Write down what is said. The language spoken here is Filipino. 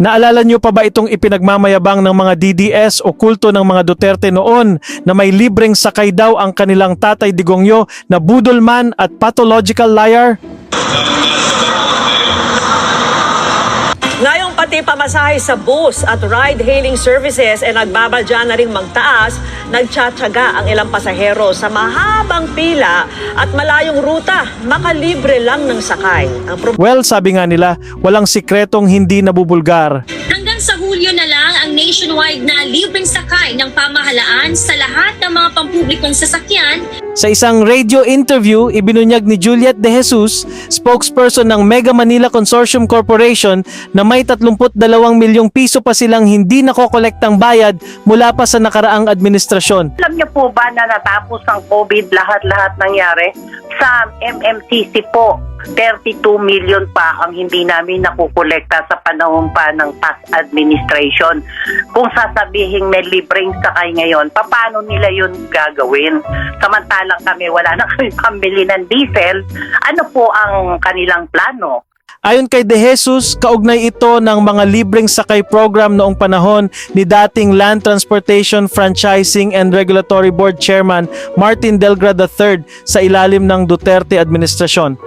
Naalala niyo pa ba itong ipinagmamayabang ng mga DDS o kulto ng mga Duterte noon na may libreng sakay daw ang kanilang Tatay Digongyo na budolman at pathological liar? Ngayong pati pamasahe sa bus at ride-hailing services ay nagbabadya na ring magtaas, nagtsatsaga ang ilang pasahero sa mahabang pila at malayong ruta, makalibre lang ng sakay. Well, sabi nga nila, walang sikretong hindi nabubulgar. Hanggang sa Hulyo na lang ang nationwide na libreng sakay ng pamahalaan sa lahat ng mga pampublikong sasakyan. Sa isang radio interview, ibinunyag ni Juliet De Jesus, spokesperson ng Mega Manila Consortium Corporation, na may 32 milyong piso pa silang hindi nakokolektang bayad mula pa sa nakaraang administrasyon. Alam niyo po ba na natapos ang COVID, lahat-lahat nangyari? Sa MMCC po, 32 million pa ang hindi namin nakukolekta sa panahon pa ng past administration. Kung sasabihin may libreng sakay ngayon, paano nila yun gagawin? Samantalang kami, wala na kami pambili ng diesel. Ano po ang kanilang plano? Ayon kay De Jesus, kaugnay ito ng mga libreng sakay program noong panahon ni dating Land Transportation Franchising and Regulatory Board Chairman Martin Delgado III sa ilalim ng Duterte administrasyon.